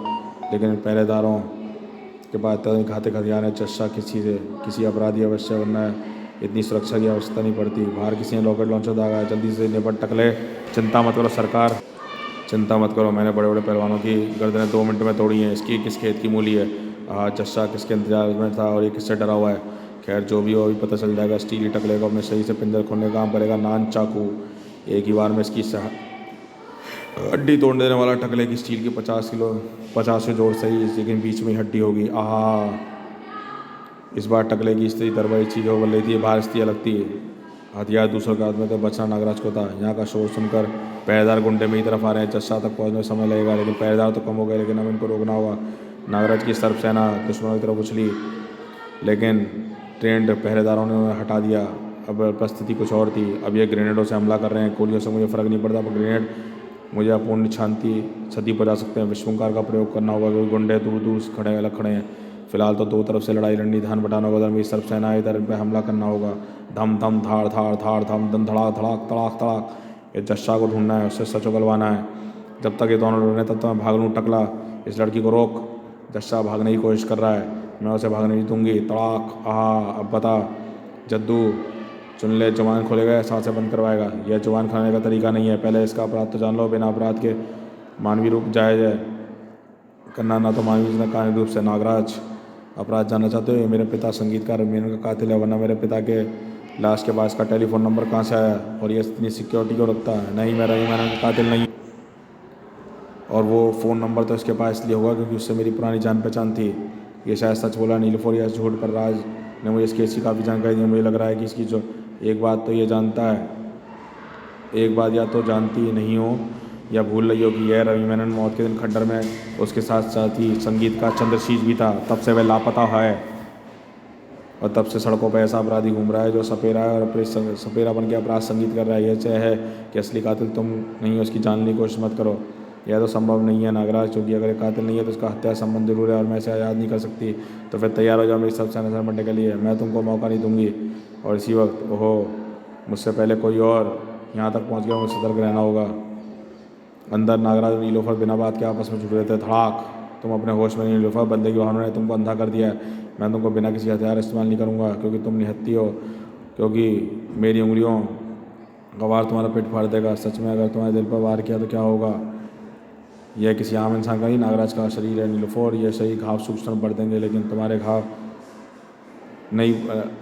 लेकिन पहरेदारों के बाद घातक हथियार है। जज शाह किसी अपराधी अवश्य बनना है, इतनी सुरक्षा की आवश्यकता नहीं पड़ती। बाहर किसी ने रॉकेट लॉन्चर दागा है, जल्दी से निपट टकले। चिंता मत करो सरकार, चिंता मत करो, मैंने बड़े बड़े पहलवानों की गर्दनें 2 मिनट में तोड़ी हैं। इसकी किस खेत की मूली है? जज शाह किसके इंतजार में था और ये किससे डरा हुआ है? खैर जो भी हो, अभी पता चल जाएगा। स्टील ही टकले को अपने सही से पिंजर खोलने का काम करेगा। नान चाकू, एक ही बार में इसकी हड्डी तोड़ देने वाला। टकले की स्टील की 50 से जोड़ सही, लेकिन बीच में ही हड्डी होगी। इस बार टकले की स्त्री दरबारी चीज़ हो लेती है, बाहर स्त्री लगती है। हथियार दूसरों के हाथ में, तो बचना नागराज को था। यहाँ का शोर सुनकर पहरेदार गुंडे मेरी तरफ आ रहे हैं। जज शाह तक पहुँचने में समय लगेगा, लेकिन पहरेदार तो कम हो गए, लेकिन अब इनको रोकना होगा। नागराज की सर्प सेना दुश्मनों की तरफ उछली, लेकिन ट्रेंड पहरेदारों ने उन्हें हटा दिया। अब परिस्थिति कुछ और थी। अब ये ग्रेनेडों से हमला कर रहे हैं। गोलियों से मुझे फ़र्क नहीं पड़ता, पर ग्रेनेड मुझे अपूर्ण क्षति पहुँचा सकते हैं। विश्वकार का प्रयोग करना होगा, क्योंकि गुंडे दूर दूर अलग खड़े हैं। फिलहाल तो दो तरफ से लड़ाई लड़नी, ध्यान बटाना होगा। उधर मेरी सर्प सेना है, इधर पे हमला करना होगा। धम धम धाड़ धाड़ धाड़ धम धम धड़ाक धड़ाक तड़ाक तड़ाक। ये जज शाह को ढूंढना है, उससे सच उगलवाना है। जब तक ये दोनों लड़ रहे तब तक मैं भाग लूँ। टकला, इस लड़की को रोक। जज शाह भागने की कोशिश कर रहा है, मैं उसे भागने नहीं दूंगी। तड़ाक। अब बता जद्दू, चुन ले, जुबान खोलेगा, सांसें बंद करवाएगा। यह जुबान खाने का तरीका नहीं है, पहले इसका अपराध तो जान लो। बिना अपराध के मानवीय रूप जायज़ है करना, ना तो मानवीय न कानूनी रूप से। नागराज, अपराध जानना चाहते हो? मेरे पिता संगीतकार मेनन का कातिल है, वरना मेरे पिता के लाश के पास का टेलीफोन नंबर कहाँ से आया? और ये इतनी सिक्योरिटी क्यों रखता है? नहीं, मैं रवि मेनन का कातिल नहीं। और वो फ़ोन नंबर तो इसके पास इसलिए होगा क्योंकि उससे मेरी पुरानी जान पहचान थी। ये शायद सच बोला नीलोफर या झूठ, पर राज ने मुझे इस केस की काफ़ी जानकारी दी। मुझे लग रहा है कि इसकी जो एक बात तो ये जानता है, एक बात या तो जानती ही नहीं हो या भूल रही हो कि यह रवि मेनन मौत के दिन खंडर में उसके साथ साथी संगीत का चंद्रशीष भी था। तब से वह लापता है और तब से सड़कों पर ऐसा अपराधी घूम रहा है जो सपेरा है और अपने सपेरा बन के अपराध संगीत कर रहा है। यह तय है कि असली कातिल तुम नहीं हो। उसकी जानने की कोशिश मत करो, यह तो संभव नहीं है नागराज, क्योंकि अगर एक कातिल नहीं है तो उसका हत्या संबंध जरूर है और मैं इसे याद नहीं कर सकती। तो फिर तैयार हो जाओ मेरी सबसे नजर बनने के लिए, मैं तुमको मौका नहीं दूंगी। और इसी वक्त ओहो, मुझसे पहले कोई और यहाँ तक पहुँच गया, मुझे सतर्क रहना होगा। अंदर नागराज और नीलोफर बिना बात के आपस में जुड़ रहे थे। धड़ाक, तुम अपने होश में नहीं नीलोफर, बदले की भावना ने तुमको अंधा कर दिया है। मैं तुमको बिना किसी हथियार इस्तेमाल नहीं करूँगा क्योंकि तुम निहत्ती हो, क्योंकि मेरी उंगलियों का वार तुम्हारा पेट फाड़ देगा। सच में अगर तुम्हारे दिल पर वार किया तो क्या होगा? यह किसी आम इंसान का नहीं, नागराज का शरीर है नीलोफर। यह सही घाव सूक्ष्म बढ़ देंगे लेकिन तुम्हारे घाव नहीं,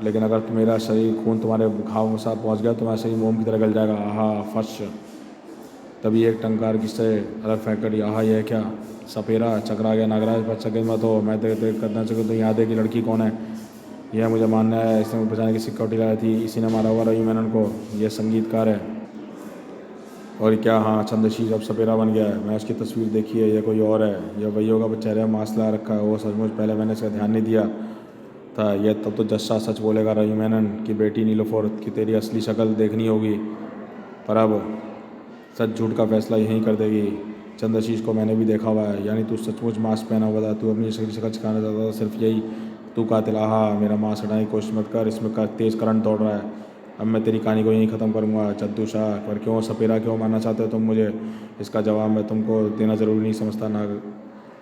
लेकिन अगर मेरा शरीर खून तुम्हारे घाव में साथ पहुँच गया तो तुम्हारा शरीर मोम की तरह गल जाएगा। आहा फश। तभी एक टंकार की से अलग फेंक कर आहा यह क्या? सपेरा चकरा गया नागराज, पर चकित मत हो, मैं तेरे करना चाहिए तो याद है कि लड़की कौन है? यह मुझे मानना है, इसने बचाने की सिक्योरिटी लाई थी, इसी ने मारा हुआ रवि मेनन को। यह संगीतकार है। और क्या? हाँ, चंद्रशीष अब सपेरा बन गया है। मैं उसकी तस्वीर देखी है, यह कोई और है। यह वही होगा पर चेहरे में मास्क ला रखा है। वो सचमुच, पहले मैंने इसका ध्यान नहीं दिया था। यह तब तो जस्सा सच बोलेगा रवि मेनन की बेटी नीलोफर की तेरी असली शक्ल देखनी होगी, पर अब सच झूठ का फैसला यहीं कर देगी। चंद्रशीष को मैंने भी देखा हुआ है, यानी तू सचमुच मास्क पहना हुआ था। तू अपनी असली शक्ल छिपाना चाहता था, सिर्फ यही? तू कातिल? आहा, मेरा मास्क हटाने की कोशिश मत कर, इसमें तेज़ करंट दौड़ रहा है। अब मैं तेरी कहानी को यहीं ख़त्म करूँगा जद्दू शाह। पर क्यों सपेरा, क्यों मानना चाहते हो तुम मुझे? इसका जवाब मैं तुमको देना ज़रूरी नहीं समझता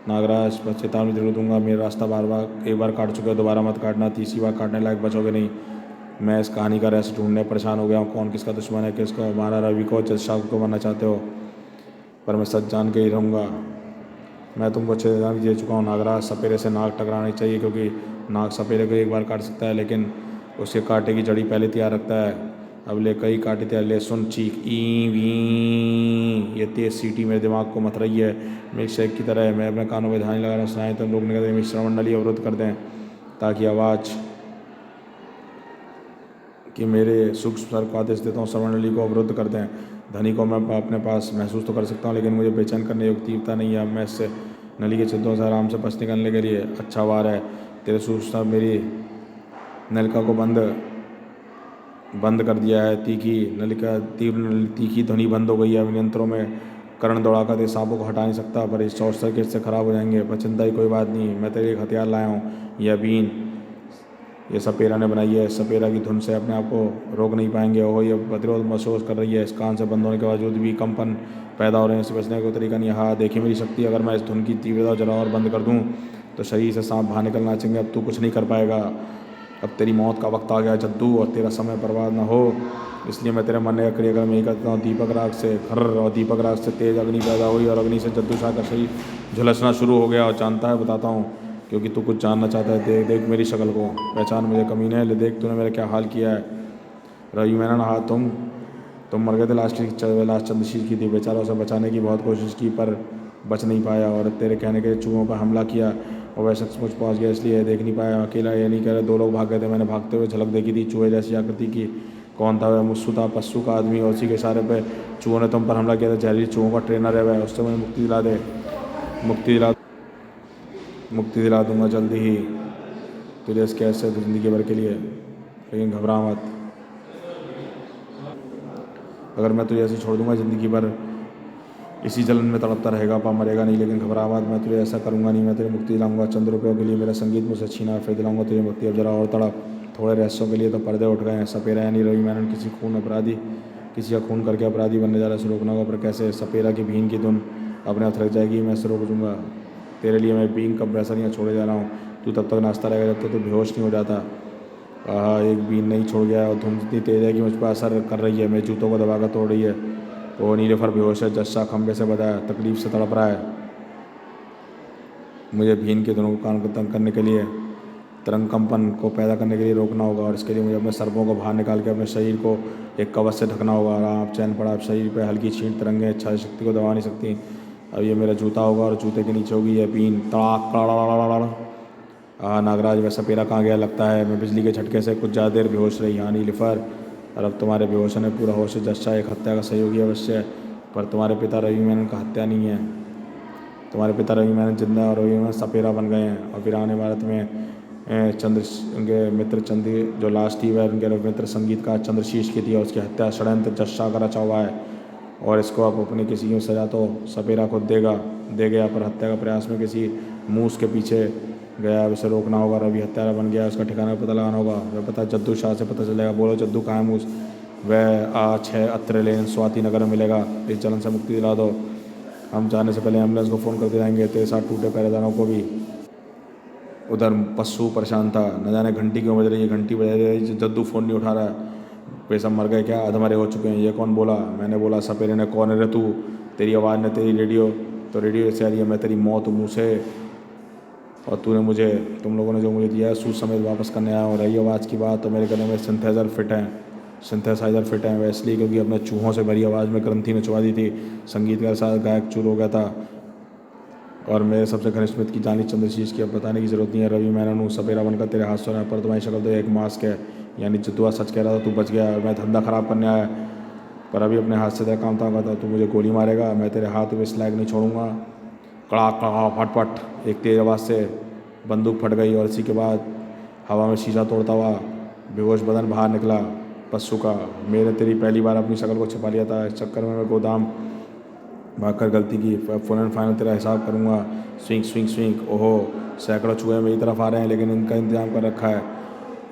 नागराज, पर चेतावनी जरूर दूंगा। मेरा रास्ता बार बार एक बार काट चुके हो, दोबारा मत काटना। तीसरी बार काटने लायक बचोगे नहीं। मैं इस कहानी का रहस्य ढूंढने परेशान हो गया हूँ। कौन किसका दुश्मन है, किसको मारा? रवि को, जज शाह को मारना चाहते हो? पर मैं सच जान के ही रहूँगा। मैं तुमको चेतावनी दे चुका हूँ नागराज, सपेरे से नाक टकरानी चाहिए, क्योंकि नाक सपेरे को एक बार काट सकता है लेकिन उसके कांटे की जड़ी पहले तैयार रखता है। अब ले कई कांटे तैयार, ले सुन चीख, ई वी। ये तेज़ सीटी मेरे दिमाग को मथ रही है, मिल्क शेक की तरह है। मैं अपने कानों में ध्यान लगा रहा हूँ, सुनाई तुम रोकने का, मेरी श्रवण नली अवरुद्ध कर दें ताकि आवाज़ कि मेरे सूक्ष्म स्वर को आदेश देता हूँ, श्रवण नली को अवरुद्ध कर दें। ध्वनि को मैं अपने पास महसूस तो कर सकता हूँ लेकिन मुझे बेचैन करने योग्य तीव्रता नहीं है। अब मैं इससे नली के छिद्रों से आराम से पस निकलने के लिए अच्छा वार है। तेरे सूक्ष्म मेरी नलिका को बंद कर दिया है। तीखी नलिका, तीव्र तीखी ध्वनि बंद हो गई है। अब यंत्रों में करण दौड़ाकर तेरे सांपों को हटा नहीं सकता, पर इस शॉर्ट सर्किट से ख़राब हो जाएंगे। पर चिंता की कोई बात नहीं, मैं तेरे एक हथियार लाया हूँ। यह बीन, ये सपेरा ने बनाई है। सपेरा की धुन से अपने आप को रोक नहीं पाएंगे। ओह, ये प्रतिरोध महसूस कर रही है। इस कान से बंद होने के बावजूद भी कंपन पैदा हो रहे हैं। इससे बचने का कोई तरीका नहीं। हाँ, देखिए मेरी शक्ति, अगर मैं इस धुन की तीव्रता जरा और बंद कर दूँ तो शरीर से सांप बाहर निकलना चाहिए। अब तू कुछ नहीं कर पाएगा। अब तेरी मौत का वक्त आ गया जद्दू, और तेरा समय बर्बाद ना हो इसलिए मैं तेरे मरने का क्रियाक्रम यही करता हूँ। दीपक राग से खर्र, और दीपक राग से तेज अग्नि पैदा हुई और अग्नि से जद्दू शाह का शरीर झुलसना शुरू हो गया। और जानता है, बताता हूँ क्योंकि तू कुछ जानना चाहता है। देख देख मेरी शक्ल को, पहचान मुझे कमीने। ले देख तूने मेरा क्या हाल किया है। रवि मेनन, हाँ तुम मर गए थे। लास्ट चंद्रशीष की थी। बेचारा उसे बचाने की बहुत कोशिश की पर बच नहीं पाया, और तेरे कहने के चूहों पर हमला किया और वह सचमुच पहुँच गया, इसलिए देख नहीं पाया। अकेला ये नहीं कह रहे, 2 लोग भाग गए थे। मैंने भागते हुए झलक देखी थी, चूहे जैसी आकृति की। कौन था वह? मुस्सू था, पस्सू का आदमी, और उसी के इशारे पे चूहों ने तुम पर हमला किया था। जहरीली चूहों का ट्रेनर है वह। उससे मुझे मुक्ति दिला दे। मुक्ति दिला दूंगा जल्दी ही तुझे इस कैद से ज़िंदगी भर के लिए, लेकिन घबरा मत। अगर मैं तुझे ऐसे छोड़ दूंगा ज़िंदगी भर इसी जलन में तड़पता रहेगा, पा मरेगा नहीं। लेकिन घबरा मत, मैं तुझे ऐसा करूंगा नहीं। मैं तुझे मुक्ति दिलाऊंगा। चंद रुपयों के लिए मेरा संगीत मुझसे छीना, फिर दिलाऊंगा तुझे मुक्ति। अब जरा और तड़प। थोड़े रहस्यों के लिए तो पर्दे उठ गए हैं। सपेरा यानी रवि मेनन किसी का खून करके अपराधी बनने जा रहा है। उसे रोकना होगा, पर कैसे? सपेरा की भीन की धुन अपने हाथ रख जाएगी, मैं इसे रोक दूंगा। तेरे लिए मैं बीन कंप्रेसर यहाँ छोड़े जा रहा हूँ। तू तब तक नाचता रहेगा जब तक तू बेहोश नहीं हो जाता। आहा, एक बीन नहीं छोड़ गया, और धुन इतनी तेज़ है कि मुझ पर असर कर रही है। मेरे जूतों को दबाकर तोड़ रही है। वो नीलोफर बेहोश है। जस्सा खंबे से बधा है, तकलीफ से तड़प रहा है। मुझे भीन के धुनों को कान को तंग करने के लिए, तरंग कंपन को पैदा करने के लिए रोकना होगा, और इसके लिए मुझे अपने सर्पों को बाहर निकाल के अपने शरीर को एक कवच से ढकना होगा। आराम चैन पड़ा। अब शरीर पर हल्की छींट तरंगें इच्छा शक्ति को दबा नहीं सकती। अब ये मेरा जूता होगा और जूते के नीचे होगी ये बीन। तड़ाक तड़ाक। नागराज वह सपेरा कहाँ गया? लगता है मैं बिजली के झटके से कुछ ज़्यादा देर बेहोश रही। हाँ नीलिफर, और अब तुम्हारे बेहोश होने पूरा होश जश्चा एक हत्या का सहयोगी अवश्य, पर तुम्हारे पिता रवि मेनन का हत्या नहीं है। तुम्हारे पिता रवि मेनन जिंदा और रवि मेनन सपेरा बन गए हैं। और फिर आने भारत में चंद्र उनके मित्र चंद्र जो लाश थी वह उनके मित्र संगीतकार चंद्रशीष की थी और उसकी हत्या षड्यंत्र जश्चा का रचा हुआ है। और इसको आप अपने किसी की सजा तो सपेरा खुद दे गया, पर हत्या का प्रयास में किसी मूस के पीछे गया। उसे रोकना होगा। रवि हत्यारा बन गया, उसका ठिकाना पता लगाना होगा। वह पता जद्दू शाह से पता चलेगा। बोलो जद्दू कहाँ है मूस? वह 6 अत्र लेन स्वाति नगर में मिलेगा। इस जलन से मुक्ति दिला दो। हम जाने से पहले एम्बुलेंस को फ़ोन करते जाएंगे। तेरे साथ टूटे पहरेदारों को भी। उधर पस्सू परेशान था, न जाने घंटी क्यों बज रही है। घंटी बज रही है, जद्दू फ़ोन नहीं उठा रहा है। वे सब मर गए क्या? अधमरे हो चुके हैं। ये कौन बोला? मैंने बोला। सपेरे ने। कौन है रे तू? तेरी आवाज़ ने तेरी रेडियो तो रेडियो से आ रही है। मैं तेरी मौत मुँह से, और तूने मुझे तुम लोगों ने जो मुझे दिया है सूद समेत वापस करने आया हूँ। रही आवाज़ की बात तो मेरे गले में सिंथेसाइज़र फिट हैं। वह इसलिए क्योंकि अपने चूहों से भरी आवाज़ में ग्रंथि ने चुबा दी थी। संगीतकार साथ गायक चूर हो गया था और मेरे सबसे घनिष्ठ मित्र की जानी चंद्रशीष की अब बताने की जरूरत नहीं है। रवि मैनन हूँ, सपेरा बनकर तेरे हाथ सोना पर तुम्हारी शक्ल तो एक मास्क है। यानी जद्दुआ सच कह रहा था, तू बच गया और मैं धंधा ख़राब करने आया, पर अभी अपने हाथ से तेरा काम था तो तू मुझे गोली मारेगा। मैं तेरे हाथ में इस लायक नहीं छोड़ूंगा। कड़ाक कड़ाक फटफट एक तेज आवाज़ से बंदूक फट गई और इसी के बाद हवा में शीशा तोड़ता हुआ बेहोश बदन बाहर निकला पस्सू का। मेरे तेरी पहली बार अपनी शक्ल को छिपा लिया था। इस चक्कर में मैं गोदाम भागकर गलती की। फुल एंड फाइनल तेरा हिसाब करूँगा। Swing swing swing. ओहो, सैकड़ों चूहे मेरी तरफ आ रहे हैं, लेकिन इनका इंतजाम कर रखा है।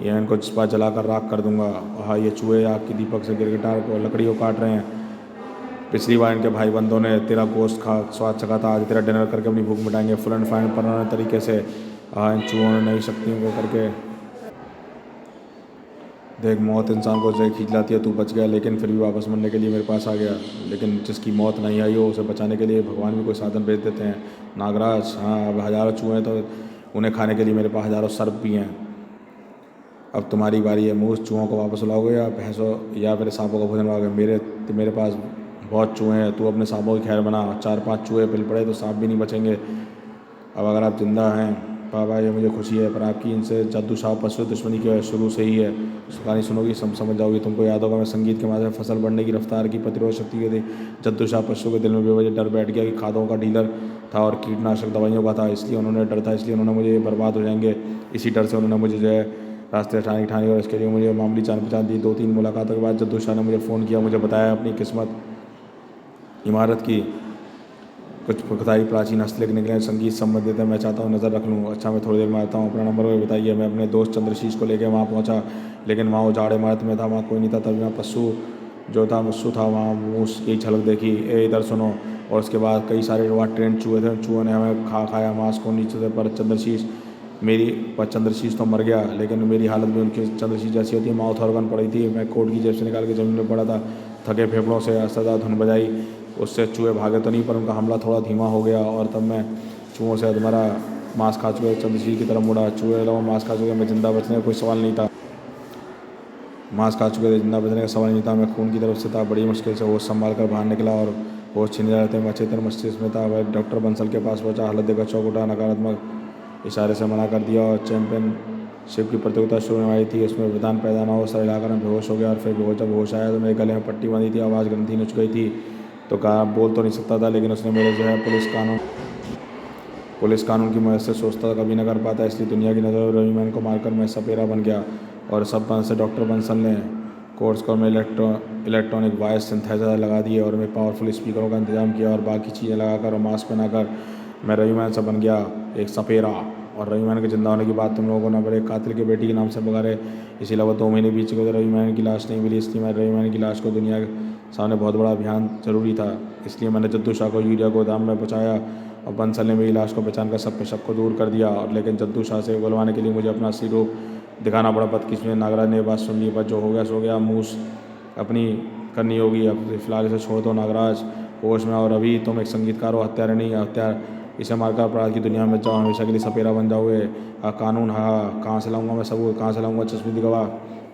यह इनको जिस्पा जलाकर राख कर दूंगा। हाँ, ये चूहे आग की दीपक से गिरगिटार को लकड़ी को काट रहे हैं। पिछली बार इनके भाई बंदों ने तेरा गोश्त खा स्वाद चखा था, आज तेरा डिनर करके अपनी भूख मिटाएंगे फुल एंड फाइनल पुराने तरीके से। हाँ, इन चूहों ने नई शक्तियों को करके देख। मौत इंसान को जय खींच लाती है। तू बच गया, लेकिन फिर भी वापस मरने के लिए मेरे पास आ गया। लेकिन जिसकी मौत नहीं आई हो उसे बचाने के लिए भगवान भी कोई साधन भेज देते हैं नागराज। हाँ, अब हज़ारों चूहे हैं तो उन्हें खाने के लिए मेरे पास हज़ारों सर्प भी हैं। अब तुम्हारी बारी है। मूस, चूहों को वापस लाओगे या भैंसों या फिर सांपों का भोजन लाओगे? मेरे पास बहुत चूहे हैं। तू अपने सांपों की खैर बना। 4-5 चूहे पिल पड़े तो सांप भी नहीं बचेंगे। अब अगर आप जिंदा हैं बाबा, ये मुझे खुशी है, पर आपकी इनसे जद्दू शाह पशु दुश्मनी की शुरू से ही है। कहानी सुनोगी समझ जाओगी। तुमको याद होगा मैं संगीत के माध्यम फसल बढ़ने की रफ्तार की प्रतिरोध शक्ति के थी। जद्दू शाह पशु के दिल में बेवजह डर बैठ गया कि खादों का डीलर था और कीटनाशक दवाइयों का था, इसलिए उन्होंने मुझे बर्बाद हो जाएंगे। इसी डर से उन्होंने मुझे जो है रास्ते ठानी और इसके लिए मुझे मामूली जान पहचान दी। 2-3 मुलाकातों के बाद जद्दू शाह ने मुझे फ़ोन किया, मुझे बताया अपनी किस्मत इमारत की कुछ पुख्ताई प्राचीन हस्तलेख निकले संगीत संबंधित है। मैं चाहता हूँ नज़र रख लूँ। अच्छा, मैं थोड़ी देर में आता हूँ। अपना नंबर भी बताइए। मैं अपने दोस्त चंद्रशीष को लेकर वहाँ पहुँचा, लेकिन वहाँ उजाड़ इमारत में था, वहाँ कोई नहीं था। तभी वहाँ पस्सू जो था मुस्सू था, वहाँ मूस की झलक देखी। ए इधर सुनो। और उसके बाद कई सारे वहाँ ट्रेंड चूहे थे। चूहों ने हमें खाया मांस को नीचे से। पर चंद्रशीष तो मर गया, लेकिन मेरी हालत भी उनकी चंद्रशीष जैसी होती है। माउथ ऑर्गन पड़ी थी। मैं कोट की जेब से निकाल के ज़मीन में पड़ा था। थके फेफड़ों से असदा धुन बजाई। उससे चूहे भागे तो नहीं, पर उनका हमला थोड़ा धीमा हो गया और तब मैं चूहों से अधमरा मांस खा चुके चंद्रशीष की तरफ मुड़ा। चूहे अलावा मांस खा चुके। मैं जिंदा बचने का कोई सवाल नहीं था। मांस खा चुके थे, जिंदा बचने का सवाल नहीं था। मैं खून की तरफ से था। बड़ी मुश्किल से होश संभाल कर बाहर निकला और होश छीने रहे थे। मैं चेतन मस्तिष्क में था। वह डॉक्टर बंसल के पास पहुंचा। हालत देखकर चौंक उठा। नकारात्मक इशारे से मना कर दिया और चैंपियनशिप की प्रतियोगिता शुरू होने वाली थी, उसमें विधान पैदा ना हो। सर हिलाकर मैं बेहोश हो गया और फिर जब होश आया तो मेरे गले में पट्टी बांधी थी। आवाज़ ग्रंथि नच गई थी तो कहा, बोल तो नहीं सकता था, लेकिन उसने मेरे जो है पुलिस कानून की मदद से सोचता कभी न कर पाता, इसलिए दुनिया की नज़र में रवि मैन को मारकर मैं सपेरा बन गया। और सब से डॉक्टर बंसल ने कोर्स को में इलेक्ट्रॉनिक वॉइस सिंथेसाइजर लगा दिए और मैं पावरफुल स्पीकरों का इंतजाम किया और बाकी चीज़ें लगाकर और मास्क पहनाकर मैं रवि मैन से बन गया एक सपेरा। और रवि मैन के जिंदा होने की बात तुम लोगों को ना बड़े कातिल के बेटी के नाम से पुकारे। इसी अलावा 2 महीने बीत चुके थे, रवि मैन की लाश नहीं मिली, इसलिए मैं रवि मैन की लाश को दुनिया के सामने बहुत बड़ा अभियान जरूरी था। इसलिए मैंने जद्दू शाह को यूरिया गोदाम में पहुँचाया और बंसल ने मेरी लाश को पहचान कर सबके शक को दूर कर दिया। और लेकिन जद्दू शाह से बुलवाने के लिए मुझे अपना असली रूप दिखाना पड़ा। बदकिस्मत नागराज ने बात सुन ली। बस जो हो गया सो गया। मूस अपनी करनी होगी। अब फिलहाल इसे छोड़ दो नागराज, होश में। और अभी तुम एक संगीतकार हो, हत्यारे नहीं। हत्यार इसे मारकर अपराध की दुनिया में जाओ, हमेशा के लिए सपेरा बन जाओगे। कानून, हाँ, कहाँ से लाऊंगा मैं सबूत, कहाँ से लाऊंगा चश्मदीद गवाह?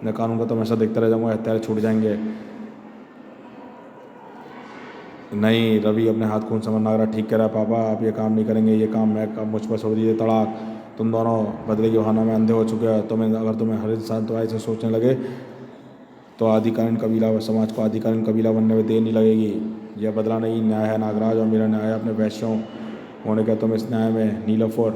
मैं कानून का तो हमेशा देखता रह जाऊँगा, हत्यारे छूट जाएंगे। नहीं रवि अपने हाथ खून समझ नागराज ठीक कह रहा है पापा, आप ये काम नहीं करेंगे, ये काम मैं मुझ पर छोड़ दीजिए तड़ाक। तुम दोनों बदले की बहाना में अंधे हो चुके हो। अगर तुम्हें हर इंसान तुम्हारे से सोचने लगे तो आधिकालीन कबीला व समाज को आधिकालीन कबीला बनने में देर नहीं लगेगी। यह बदला नहीं न्याय है नागराज, और मेरा न्याय अपने वैश्यों होने का तुम इस न्याय में नीलोफर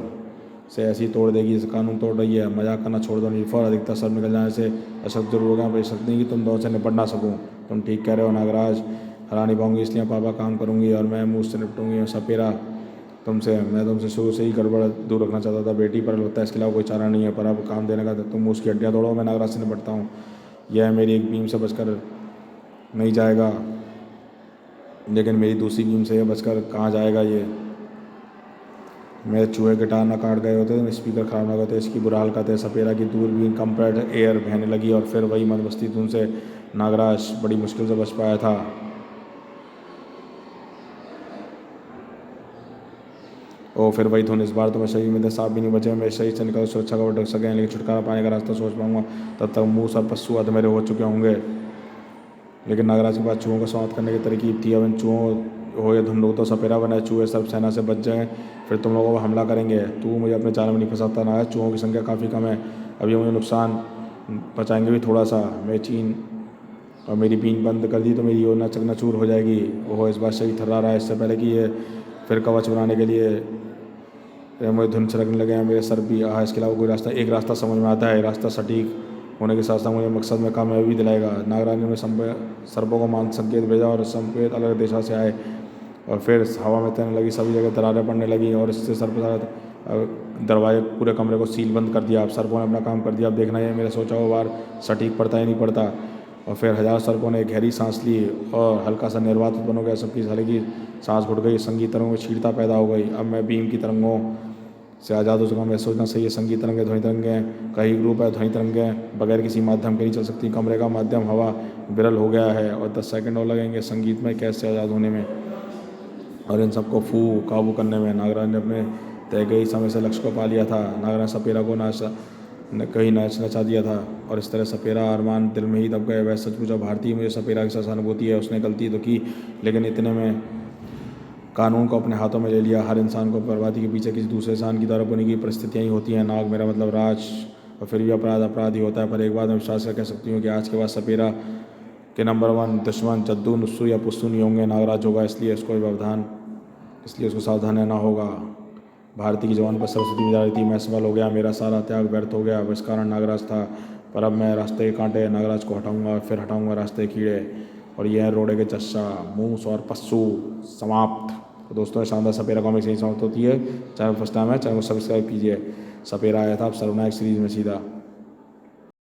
से ऐसी तोड़ देगी जैसे कानून तोड़ रही है। मजाक करना छोड़ दो नीलोफर, अधिकतर सब निकल जाने से अशक्त जरूर होगा, पर शक नहीं कि तुम दोनों से निपट ना सकूँ। तुम ठीक कह रहे हो नागराज, हरा नहीं पाऊंगी इसलिए पापा काम करूंगी और मैं मुँह से निपटूंगी। और सपेरा मैं तुमसे शुरू से ही गड़बड़ दूर रखना चाहता था बेटी, पर लगता है इसके अलावा कोई चारा नहीं है। पर अब काम देने का तुम उसकी हड्डियाँ तोड़ो, मैं नागराज से निपटता हूँ। यह मेरी एक बीम से बचकर नहीं जाएगा, लेकिन मेरी दूसरी बीम से यह बचकर कहाँ जाएगा। ये मेरे चूहे गिटार ना काट गए होते, स्पीकर खराब ना होते, इसकी बुरा हाल करते। सपेरा की दूरबीन कंप्रेस्ड एयर बहने लगी और फिर वही मदमस्ती धुन से नागराज बड़ी मुश्किल से बच पाया था। फिर वही धुन, इस बार तो मैं शरीर में सांप भी नहीं बचे, मेरे शरीर से निकल सुरक्षा का ढक सकें, लेकिन छुटकारा पाने का रास्ता सोच पाऊंगा तब तक मुँह सर पस्सू अध मेरे हो चुके होंगे। लेकिन नागराज के पास चूहों को समाप्त करने की तरकीब थी। अब इन चूहों हो या धुन लोग तो सपेरा बने, चूहे सब सेना से बच जाएँ, फिर तुम लोगों पर हमला करेंगे। तू मुझे अपने जाल में नहीं फंसाता ना है, चूहों की संख्या काफ़ी कम है, अब ये मुझे नुकसान पहुँचाएंगे भी थोड़ा सा। मेरी बीन बंद कर दी तो मेरी योजना चकनाचूर हो जाएगी। इस बात से भी थर्रा रहा है, इससे पहले कि ये फिर कवच बनाने के लिए मुझे धुन छिड़कने लगे हैं मेरे सर भी। इसके अलावा कोई रास्ता, एक रास्ता समझ में आता है, रास्ता सटीक होने के साथ साथ मुझे मकसद में कामयाबी भी दिलाएगा। नागराज ने सर्पों को मान संकेत भेजा और संकेत अलग दिशा से आए और फिर हवा में तैरने लगी, सभी जगह दरारें पड़ने लगी और इससे दरवाजे पूरे कमरे को सील बंद कर दिया। अब सर्पों ने अपना काम कर दिया, अब देखना है मेरा सोचा हुआ वार सटीक पड़ता ही नहीं पड़ता। और फिर हजार सर्पों ने गहरी सांस ली और हल्का सा निर्वात उत्पन्न हो गया, सबकी हल्की सांस घुट गई, संगीत तरंगों में छीड़ता पैदा हो गई। अब मैं बीम की तरंगों से आज़ाद हो चुका हूँ। मैं सोचना सही है, संगीत तरंगें ध्वनि तरंगें का ही ग्रुप है। ध्वनि तरंगें बगैर किसी माध्यम के नहीं चल सकती। कमरे का माध्यम हवा विरल हो गया है और 10 सेकंड और लगेंगे संगीतमय कैसे आज़ाद होने में और इन सबको काबू करने में। नागराज ने अपने तय गई समय से लक्ष्य को पा लिया था। नागराज सपेरा को कहीं नचा दिया था और इस तरह सपेरा अरमान दिल में ही दब गए। वह सच पूछा भारतीय, मुझे सपेरा के साथ सहानुभूति है, उसने गलती तो की, लेकिन इतने में कानून को अपने हाथों में ले लिया। हर इंसान को बर्बादी के पीछे किसी दूसरे इंसान की तरफ होने की परिस्थितियाँ ही होती हैं। नाग मेरा मतलब राज, और फिर भी अपराध ही होता है। पर एक बात मैं विश्वास कर कह सकती हूँ कि आज के बाद सपेरा के नंबर 1 दुश्मन जद्दू नुस्सू या पुस्सू नहीं होंगे, नागराज होगा। इसलिए उसको सावधान रहना होगा। भारती की जवान पर सरस्वती जा रही थी, मैं सफल हो गया, मेरा सारा त्याग व्यर्थ हो गया। इस कारण नागराज था, पर अब मैं रास्ते के कांटे नागराज को हटाऊंगा, फिर हटाऊंगा रास्ते के कीड़े, और यह रोड़े के चस्सा मूस और पस्सू समाप्त। तो दोस्तों शानदार सपेरा कॉमिक्स यही समाप्त होती है। चैनल फर्स्ट टाइम है, चैनल को सब्सक्राइब कीजिए। सपेरा आया था अब सर्वनायक सीरीज में सीधा।